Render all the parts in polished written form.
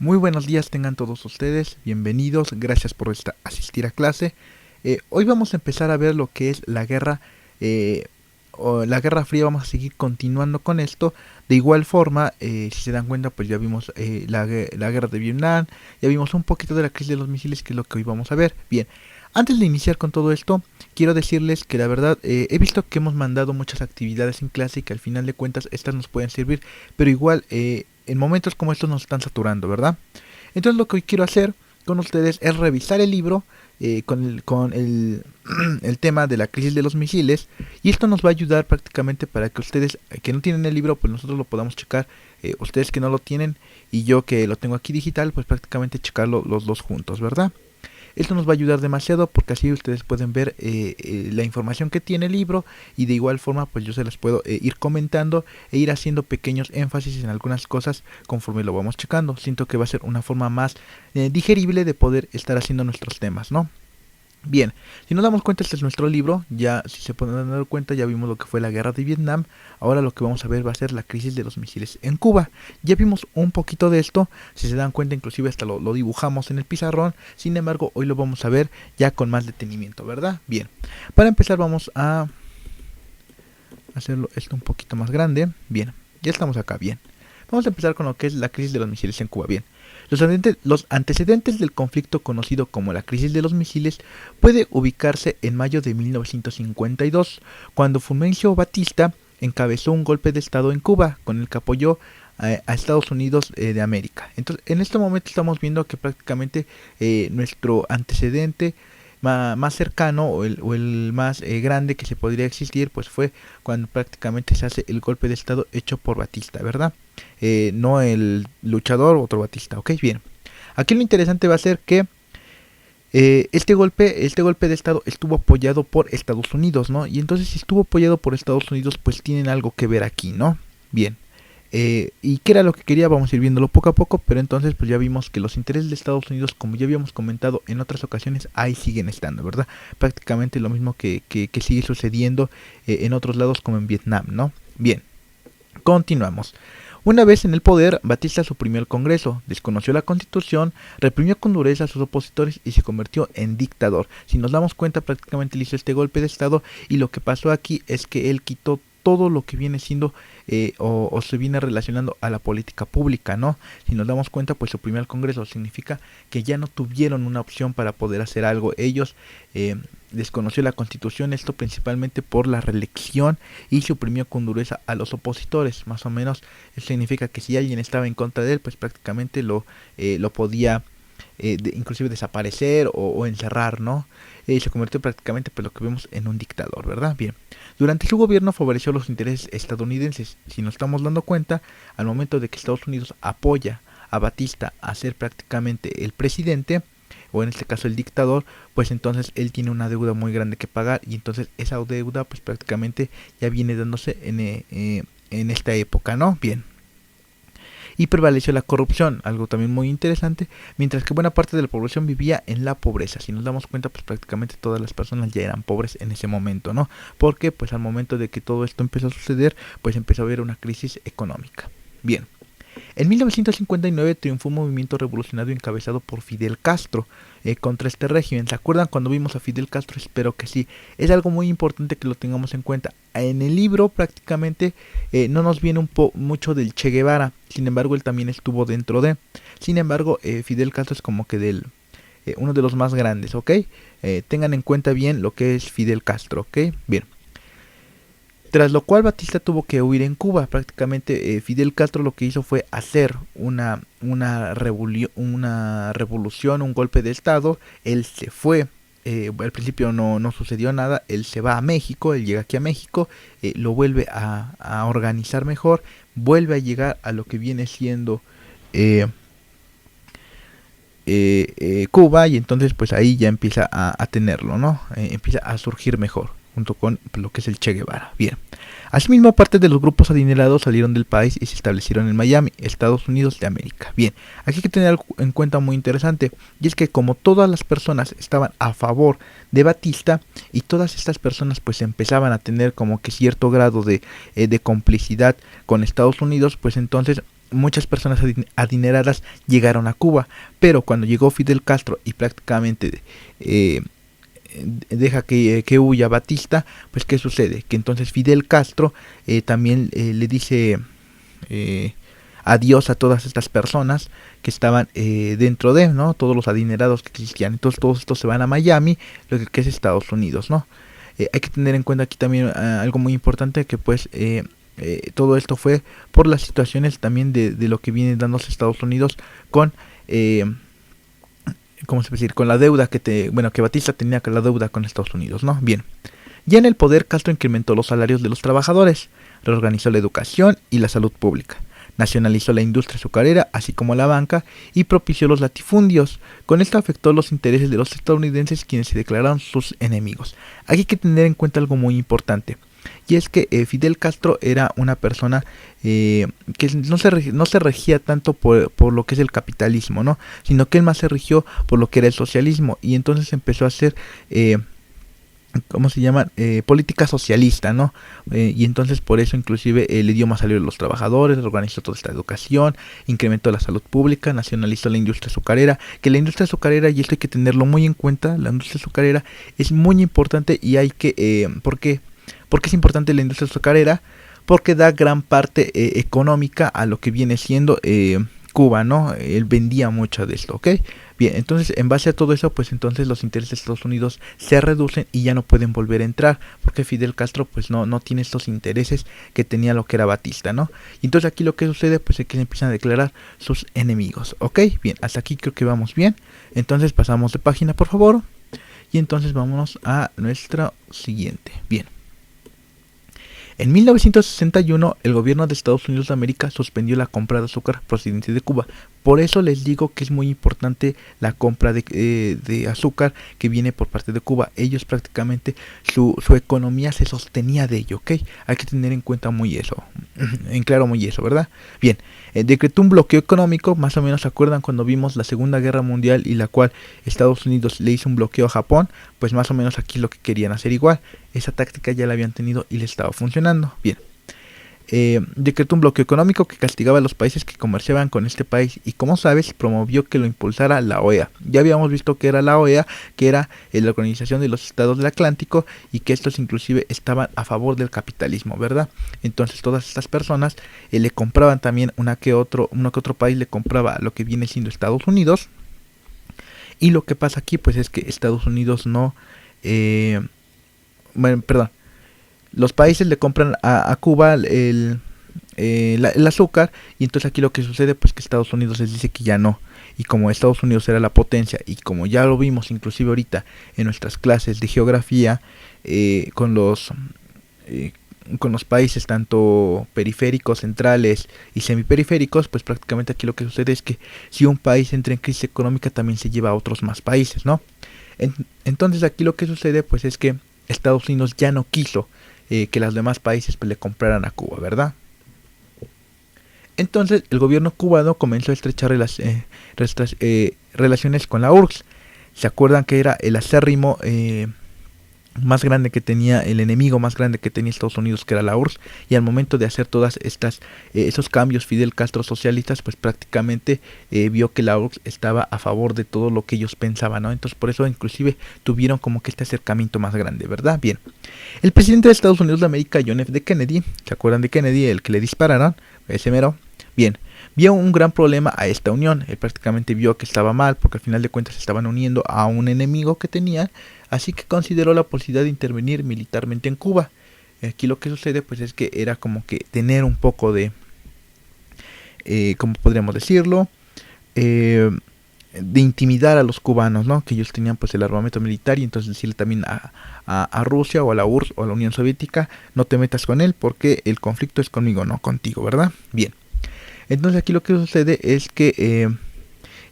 Muy buenos días tengan todos ustedes, bienvenidos, gracias por asistir a clase. Hoy vamos a empezar a ver lo que es la guerra, o la Guerra Fría. Vamos a seguir continuando con esto. De igual forma, si se dan cuenta, pues ya vimos la guerra de Vietnam, ya vimos un poquito de la crisis de los misiles, que es lo que hoy vamos a ver. Bien, antes de iniciar con todo esto, quiero decirles que la verdad he visto que hemos mandado muchas actividades en clase y que al final de cuentas estas nos pueden servir, pero igual en momentos como estos nos están saturando, ¿verdad? Entonces lo que hoy quiero hacer con ustedes es revisar el libro con el tema de la crisis de los misiles, y esto nos va a ayudar prácticamente para que ustedes que no tienen el libro, pues nosotros lo podamos checar, ustedes que no lo tienen y yo que lo tengo aquí digital, pues prácticamente checarlo los dos juntos, ¿verdad? Esto nos va a ayudar demasiado porque así ustedes pueden ver la información que tiene el libro, y de igual forma pues yo se las puedo ir comentando e ir haciendo pequeños énfasis en algunas cosas conforme lo vamos checando. Siento que va a ser una forma más digerible de poder estar haciendo nuestros temas, ¿no? Bien, si nos damos cuenta, este es nuestro libro. Ya, si se pueden dar cuenta, ya vimos lo que fue la guerra de Vietnam. Ahora lo que vamos a ver va a ser la crisis de los misiles en Cuba. Ya vimos un poquito de esto, si se dan cuenta, inclusive hasta lo dibujamos en el pizarrón. Sin embargo, hoy lo vamos a ver ya con más detenimiento, ¿verdad? Bien, para empezar vamos a hacerlo esto un poquito más grande. Bien, ya estamos acá, bien. Vamos a empezar con lo que es la crisis de los misiles en Cuba. Bien, los antecedentes del conflicto conocido como la crisis de los misiles puede ubicarse en mayo de 1952, cuando Fulgencio Batista encabezó un golpe de estado en Cuba con el que apoyó a Estados Unidos de América. Entonces, en este momento estamos viendo que prácticamente nuestro antecedente más cercano o el más grande que se podría existir, pues fue cuando prácticamente se hace el golpe de estado hecho por Batista, ¿verdad? No el luchador, otro Batista, ok, bien. Aquí lo interesante va a ser que este golpe de estado estuvo apoyado por Estados Unidos, ¿no? Y entonces, si estuvo apoyado por Estados Unidos, pues tienen algo que ver aquí, ¿no? Bien. ¿Y qué era lo que quería? Vamos a ir viéndolo poco a poco, pero entonces pues ya vimos que los intereses de Estados Unidos, como ya habíamos comentado en otras ocasiones, ahí siguen estando, ¿verdad? Prácticamente lo mismo que sigue sucediendo en otros lados, como en Vietnam, ¿no? Bien, continuamos. Una vez en el poder, Batista suprimió el Congreso, desconoció la Constitución, reprimió con dureza a sus opositores y se convirtió en dictador. Si nos damos cuenta, prácticamente le hizo este golpe de estado, y lo que pasó aquí es que él quitó todo lo que viene siendo o se viene relacionando a la política pública, ¿no? Si nos damos cuenta, pues suprimió el Congreso, significa que ya no tuvieron una opción para poder hacer algo. Ellos desconoció la Constitución, esto principalmente por la reelección, y suprimió con dureza a los opositores. Más o menos eso significa que si alguien estaba en contra de él, pues prácticamente lo podía inclusive desaparecer o encerrar, ¿no? Se convirtió prácticamente, pues lo que vemos, en un dictador, ¿verdad? Bien, durante su gobierno favoreció los intereses estadounidenses. Si nos estamos dando cuenta, al momento de que Estados Unidos apoya a Batista a ser prácticamente el presidente, o en este caso el dictador, pues entonces él tiene una deuda muy grande que pagar, y entonces esa deuda pues prácticamente ya viene dándose en esta época, ¿no? Bien. Y prevaleció la corrupción, algo también muy interesante, mientras que buena parte de la población vivía en la pobreza. Si nos damos cuenta, pues prácticamente todas las personas ya eran pobres en ese momento, ¿no? Porque pues al momento de que todo esto empezó a suceder, pues empezó a haber una crisis económica. Bien. En 1959 triunfó un movimiento revolucionario encabezado por Fidel Castro contra este régimen. ¿Se acuerdan cuando vimos a Fidel Castro? Espero que sí. Es algo muy importante que lo tengamos en cuenta. En el libro prácticamente no nos viene mucho del Che Guevara. Sin embargo, él también estuvo dentro de. Sin embargo, Fidel Castro es como que uno de los más grandes, ¿ok? Tengan en cuenta bien lo que es Fidel Castro, ¿ok? Bien. Tras lo cual Batista tuvo que huir en Cuba. Prácticamente Fidel Castro lo que hizo fue hacer una revolución, un golpe de estado. Él se fue. Al principio no sucedió nada. Él se va a México. Él llega aquí a México. Lo vuelve a organizar mejor. Vuelve a llegar a lo que viene siendo Cuba. Y entonces pues ahí ya empieza a tenerlo, ¿no? Empieza a surgir mejor, junto con lo que es el Che Guevara. Bien. Asimismo, parte de los grupos adinerados salieron del país y se establecieron en Miami, Estados Unidos de América. Bien, aquí hay que tener algo en cuenta muy interesante, y es que como todas las personas estaban a favor de Batista, y todas estas personas pues empezaban a tener como que cierto grado de complicidad con Estados Unidos, pues entonces muchas personas adineradas llegaron a Cuba, pero cuando llegó Fidel Castro y prácticamente deja que huya Batista, pues ¿qué sucede? Que entonces Fidel Castro también le dice adiós a todas estas personas que estaban dentro de, ¿no? Todos los adinerados que existían. Entonces todos estos se van a Miami, lo que es Estados Unidos, ¿no? Hay que tener en cuenta aquí también algo muy importante, que pues todo esto fue por las situaciones también de lo que viene dándose Estados Unidos con ¿cómo se puede decir? Con la deuda que Batista tenía con la deuda con Estados Unidos, ¿no? Bien. Ya en el poder, Castro incrementó los salarios de los trabajadores, reorganizó la educación y la salud pública, nacionalizó la industria azucarera, así como la banca, y propició los latifundios. Con esto afectó los intereses de los estadounidenses, quienes se declararon sus enemigos. Aquí hay que tener en cuenta algo muy importante, y es que Fidel Castro era una persona que no se regía tanto por lo que es el capitalismo, ¿no? Sino que él más se rigió por lo que era el socialismo, y entonces empezó a hacer ¿cómo se llama? Política socialista, ¿no? Y entonces por eso inclusive le dio más salario a los trabajadores, organizó toda esta educación, incrementó la salud pública, nacionalizó la industria azucarera, que la industria azucarera, y esto hay que tenerlo muy en cuenta, la industria azucarera es muy importante, y hay que, ¿por qué? ¿Por qué es importante la industria azucarera? Porque da gran parte económica a lo que viene siendo Cuba, ¿no? Él vendía mucho de esto, ¿ok? Bien, entonces en base a todo eso, pues entonces los intereses de Estados Unidos se reducen y ya no pueden volver a entrar, porque Fidel Castro pues no tiene estos intereses que tenía lo que era Batista, ¿no? Y entonces aquí lo que sucede pues es que se empiezan a declarar sus enemigos, ¿ok? Bien, hasta aquí creo que vamos bien. Entonces pasamos de página, por favor, y entonces vámonos a nuestra siguiente. Bien. En 1961, el gobierno de Estados Unidos de América suspendió la compra de azúcar procedente de Cuba. Por eso les digo que es muy importante la compra de azúcar que viene por parte de Cuba. Ellos prácticamente, su economía se sostenía de ello, ¿ok? Hay que tener en cuenta muy eso, en claro muy eso, ¿verdad? Bien, decretó un bloqueo económico, más o menos se acuerdan cuando vimos la Segunda Guerra Mundial y la cual Estados Unidos le hizo un bloqueo a Japón, pues más o menos aquí lo que querían hacer igual. Esa táctica ya la habían tenido y les estaba funcionando. Bien. Decretó un bloqueo económico que castigaba a los países que comerciaban con este país, y como sabes promovió que lo impulsara la OEA. Ya habíamos visto que era la OEA, que era la Organización de los Estados del Atlántico, y que estos inclusive estaban a favor del capitalismo, ¿verdad? Entonces todas estas personas le compraban también uno que otro país le compraba lo que viene siendo Estados Unidos. Y lo que pasa aquí pues es que Estados Unidos no los países le compran a Cuba el azúcar, y entonces aquí lo que sucede pues que Estados Unidos les dice que ya no, y como Estados Unidos era la potencia, y como ya lo vimos inclusive ahorita en nuestras clases de geografía, con los países tanto periféricos, centrales y semiperiféricos, pues prácticamente aquí lo que sucede es que si un país entra en crisis económica también se lleva a otros más países, ¿no? Entonces aquí lo que sucede pues es que Estados Unidos ya no quiso que los demás países pues le compraran a Cuba, ¿verdad? Entonces el gobierno cubano comenzó a estrechar relaciones con la URSS. ¿Se acuerdan que era el acérrimo más grande que tenía, el enemigo más grande que tenía Estados Unidos, que era la URSS? Y al momento de hacer todas esos cambios Fidel Castro socialistas, pues prácticamente vio que la URSS estaba a favor de todo lo que ellos pensaban, ¿no? Entonces por eso inclusive tuvieron como que este acercamiento más grande, ¿verdad? Bien, el presidente de Estados Unidos de América, John F. Kennedy, ¿se acuerdan de Kennedy, el que le dispararon? Ese mero. Bien, vio un gran problema a esta unión. Él prácticamente vio que estaba mal, porque al final de cuentas se estaban uniendo a un enemigo que tenían, así que consideró la posibilidad de intervenir militarmente en Cuba. Aquí lo que sucede pues es que era como que tener un poco de, ¿cómo podríamos decirlo? De intimidar a los cubanos, ¿no? Que ellos tenían pues el armamento militar, y entonces decirle también a Rusia o a la URSS o a la Unión Soviética: no te metas con él porque el conflicto es conmigo, no contigo, ¿verdad? Bien, entonces aquí lo que sucede es que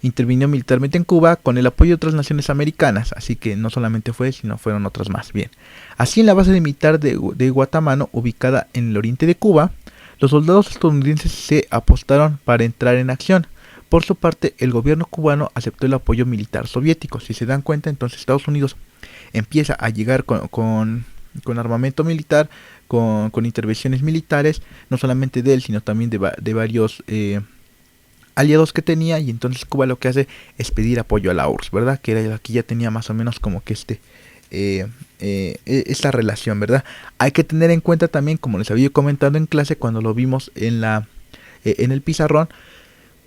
intervino militarmente en Cuba con el apoyo de otras naciones americanas, así que no solamente fue, sino fueron otras más. Bien, así en la base militar de Guantanamo, ubicada en el oriente de Cuba, los soldados estadounidenses se apostaron para entrar en acción. Por su parte, el gobierno cubano aceptó el apoyo militar soviético. Si se dan cuenta, entonces Estados Unidos empieza a llegar con armamento militar, con intervenciones militares, no solamente de él, sino también de varios aliados que tenía, y entonces Cuba lo que hace es pedir apoyo a la URSS, ¿verdad? Que era aquí ya tenía más o menos como que esta relación, ¿verdad? Hay que tener en cuenta también, como les había comentado en clase cuando lo vimos en el pizarrón,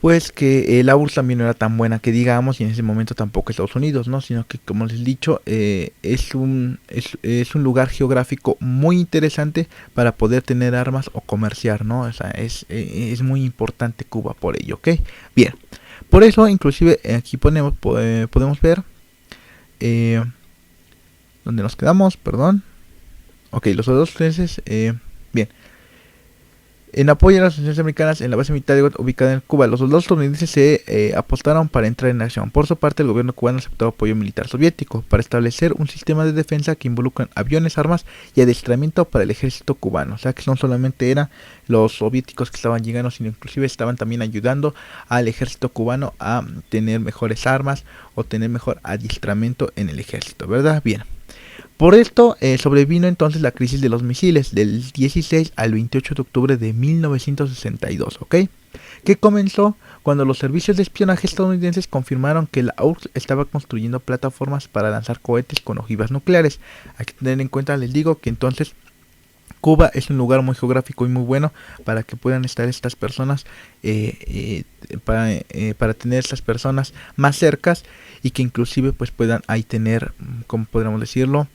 pues que la URSS también no era tan buena que digamos, y en ese momento tampoco Estados Unidos, ¿no? Sino que, como les he dicho, es un lugar geográfico muy interesante para poder tener armas o comerciar, ¿no? O sea, es muy importante Cuba por ello, ¿ok? Bien, por eso inclusive aquí podemos ver dónde nos quedamos, perdón. Ok, los soldados estadounidenses, bien. En apoyo a las naciones americanas en la base militar ubicada en Cuba, los soldados estadounidenses se apostaron para entrar en acción. Por su parte, el gobierno cubano aceptó apoyo militar soviético para establecer un sistema de defensa que involucra aviones, armas y adiestramiento para el ejército cubano. O sea que no solamente eran los soviéticos que estaban llegando, sino inclusive estaban también ayudando al ejército cubano a tener mejores armas o tener mejor adiestramiento en el ejército, ¿verdad? Bien. Por esto sobrevino entonces la crisis de los misiles del 16 al 28 de octubre de 1962, ¿ok? Que comenzó cuando los servicios de espionaje estadounidenses confirmaron que la URSS estaba construyendo plataformas para lanzar cohetes con ojivas nucleares. Hay que tener en cuenta, les digo, que entonces Cuba es un lugar muy geográfico y muy bueno para que puedan estar estas personas, para tener estas personas más cercas, y que inclusive pues puedan ahí tener, como podríamos decirlo,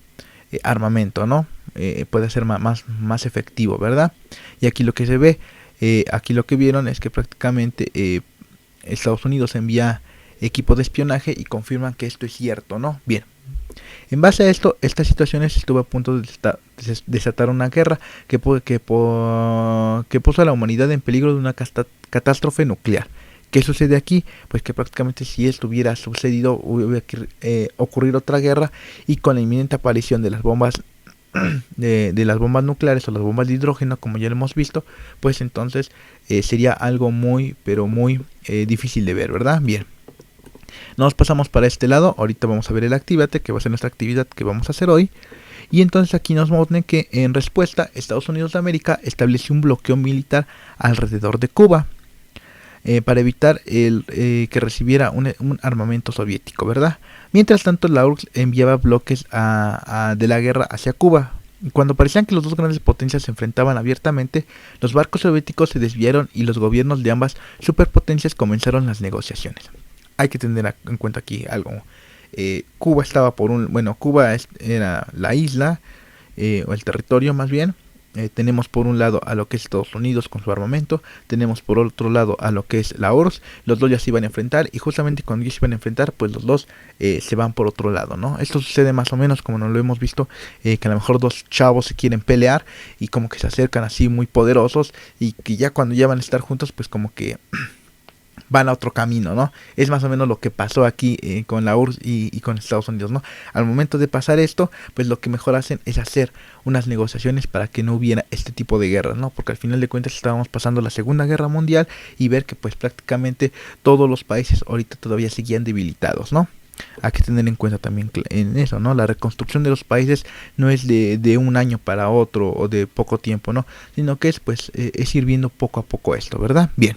armamento, ¿no? Puede ser más efectivo, ¿verdad? Y aquí lo que se ve, aquí lo que vieron es que prácticamente Estados Unidos envía equipo de espionaje y confirman que esto es cierto, ¿no? Bien. En base a esto, estas situaciones estuvo a punto de desatar una guerra que puso a la humanidad en peligro de una catástrofe nuclear. ¿Qué sucede aquí? Pues que prácticamente si esto hubiera sucedido, hubiera ocurrir otra guerra, y con la inminente aparición de las bombas de las bombas nucleares o las bombas de hidrógeno, como ya lo hemos visto, pues entonces sería algo muy, pero muy difícil de ver, ¿verdad? Bien. Nos pasamos para este lado. Ahorita vamos a ver el Actívate, que va a ser nuestra actividad que vamos a hacer hoy. Y entonces aquí nos muestran que en respuesta Estados Unidos de América estableció un bloqueo militar alrededor de Cuba, para evitar que recibiera un armamento soviético, ¿verdad? Mientras tanto, la URSS enviaba bloques de la guerra hacia Cuba. Cuando parecían que las dos grandes potencias se enfrentaban abiertamente, los barcos soviéticos se desviaron y los gobiernos de ambas superpotencias comenzaron las negociaciones. Hay que tener en cuenta aquí algo. Cuba estaba Cuba era la isla, o el territorio más bien. Tenemos por un lado a lo que es Estados Unidos con su armamento, tenemos por otro lado a lo que es la URSS. Los dos ya se iban a enfrentar, y justamente cuando ya se iban a enfrentar, pues los dos se van por otro lado, ¿no? Esto sucede más o menos como nos lo hemos visto, que a lo mejor dos chavos se quieren pelear y como que se acercan así muy poderosos, y que ya cuando ya van a estar juntos, pues como que van a otro camino, ¿no? Es más o menos lo que pasó aquí con la URSS y con Estados Unidos, ¿no? Al momento de pasar esto, pues lo que mejor hacen es hacer unas negociaciones para que no hubiera este tipo de guerras, ¿no? Porque al final de cuentas estábamos pasando la Segunda Guerra Mundial, y ver que pues prácticamente todos los países ahorita todavía seguían debilitados, ¿no? Hay que tener en cuenta también en eso, ¿no? La reconstrucción de los países no es de un año para otro o de poco tiempo, ¿no? Sino que es ir viendo poco a poco esto, ¿verdad? Bien.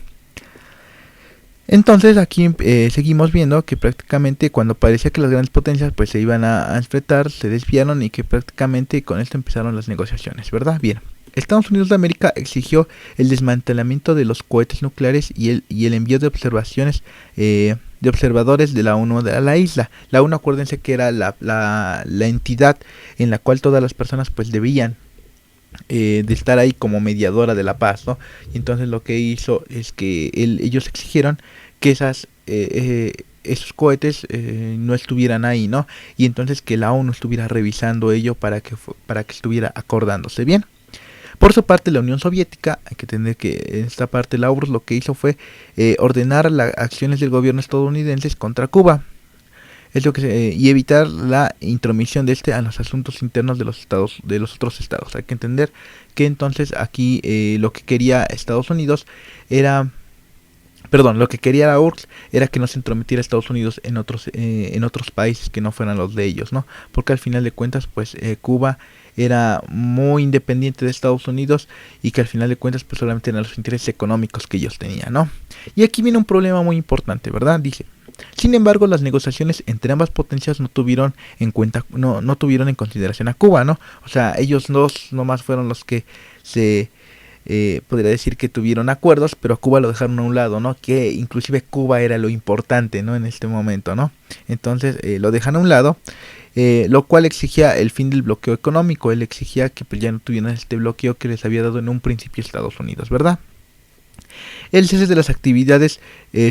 Entonces aquí seguimos viendo que prácticamente cuando parecía que las grandes potencias pues se iban a enfrentar, se desviaron, y que prácticamente con esto empezaron las negociaciones, ¿verdad? Bien. Estados Unidos de América exigió el desmantelamiento de los cohetes nucleares y el envío de de observadores de la ONU a la isla. La ONU, acuérdense que era la entidad en la cual todas las personas pues debían de estar ahí como mediadora de la paz, ¿no? Y entonces lo que hizo es que ellos exigieron que esos cohetes no estuvieran ahí, ¿no? Y entonces que la ONU estuviera revisando ello para que estuviera acordándose bien. Por su parte, la Unión Soviética, hay que tener que en esta parte la URSS lo que hizo fue ordenar las acciones del gobierno estadounidense contra Cuba. Es lo que y evitar la intromisión de a los asuntos internos de los otros estados. Hay que entender que entonces aquí lo que quería Estados Unidos era Perdón, lo que quería la URSS era que no se entrometiera Estados Unidos en otros países que no fueran los de ellos, ¿no? Porque al final de cuentas, pues Cuba era muy independiente de Estados Unidos y que al final de cuentas pues solamente eran los intereses económicos que ellos tenían, ¿no? Y aquí viene un problema muy importante, ¿verdad? Dice, sin embargo, las negociaciones entre ambas potencias no tuvieron en cuenta, no tuvieron en consideración a Cuba, ¿no? O sea, ellos dos nomás fueron los que se podría decir que tuvieron acuerdos, pero a Cuba lo dejaron a un lado, ¿no? Que inclusive Cuba era lo importante, ¿no? En este momento, ¿no? Entonces lo dejan a un lado, lo cual exigía el fin del bloqueo económico. Él exigía que pues, ya no tuvieran este bloqueo que les había dado en un principio Estados Unidos, ¿verdad? El cese de las actividades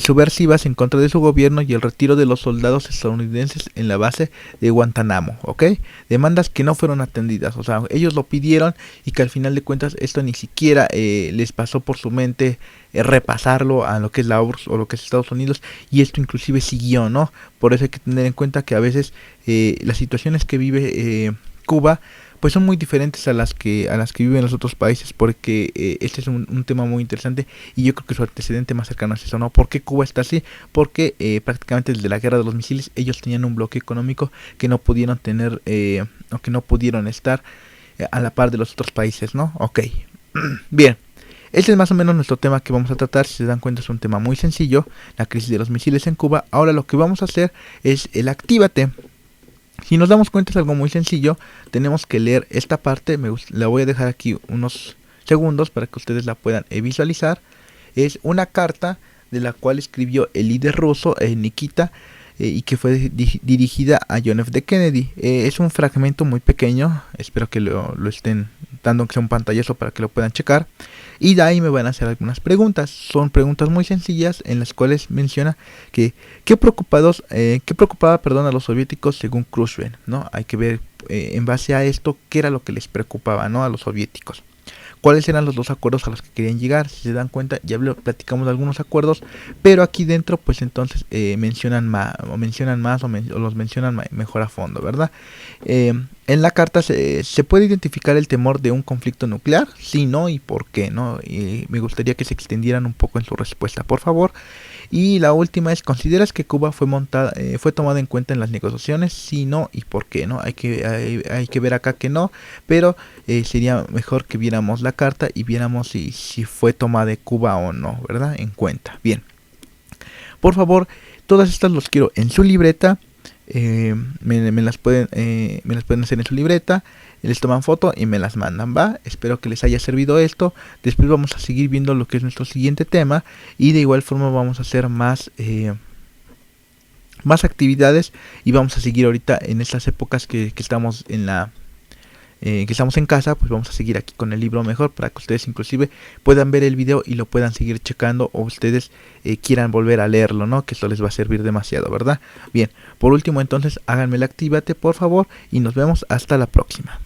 subversivas en contra de su gobierno y el retiro de los soldados estadounidenses en la base de Guantánamo, ¿ok? Demandas que no fueron atendidas, o sea, ellos lo pidieron y que al final de cuentas esto ni siquiera les pasó por su mente repasarlo a lo que es la URSS o lo que es Estados Unidos, y esto inclusive siguió, ¿no? Por eso hay que tener en cuenta que a veces las situaciones que vive Cuba pues son muy diferentes a las que viven los otros países, porque este es un tema muy interesante y yo creo que su antecedente más cercano es eso, ¿no? ¿Por qué Cuba está así? Porque prácticamente desde la guerra de los misiles ellos tenían un bloque económico que no pudieron tener o que no pudieron estar a la par de los otros países, ¿no? Ok, bien. Este es más o menos nuestro tema que vamos a tratar. Si se dan cuenta es un tema muy sencillo, la crisis de los misiles en Cuba. Ahora lo que vamos a hacer es el actívate. Si nos damos cuenta es algo muy sencillo, tenemos que leer esta parte, la voy a dejar aquí unos segundos para que ustedes la puedan visualizar. Es una carta de la cual escribió el líder ruso Nikita y que fue dirigida a John F. Kennedy. Es un fragmento muy pequeño, espero que lo estén dando que sea un pantallazo para que lo puedan checar. Y de ahí me van a hacer algunas preguntas. Son preguntas muy sencillas en las cuales menciona que qué preocupaba a los soviéticos según Khrushchev, ¿no? Hay que ver en base a esto qué era lo que les preocupaba, ¿no? A los soviéticos. ¿Cuáles eran los dos acuerdos a los que querían llegar? Si se dan cuenta, ya platicamos de algunos acuerdos, pero aquí dentro pues entonces mencionan más o los mencionan mejor a fondo, ¿verdad? En la carta se puede identificar el temor de un conflicto nuclear, sí, no y por qué, ¿no? Y me gustaría que se extendieran un poco en su respuesta, por favor. Y la última es, ¿consideras que Cuba fue tomada en cuenta en las negociaciones? Sí, no y por qué, ¿no? Hay que ver acá que no, pero sería mejor que viéramos la carta y viéramos si fue tomada de Cuba o no, ¿verdad? En cuenta. Bien. Por favor, todas estas los quiero en su libreta. Me las pueden hacer en su libreta, les toman foto y me las mandan, ¿va? Espero que les haya servido esto. Después vamos a seguir viendo lo que es nuestro siguiente tema y de igual forma vamos a hacer más actividades y vamos a seguir ahorita en estas épocas que estamos que estamos en casa, pues vamos a seguir aquí con el libro mejor para que ustedes inclusive puedan ver el video y lo puedan seguir checando o ustedes quieran volver a leerlo, ¿no? Que esto les va a servir demasiado, ¿verdad? Bien, por último entonces háganme el actívate por favor y nos vemos hasta la próxima.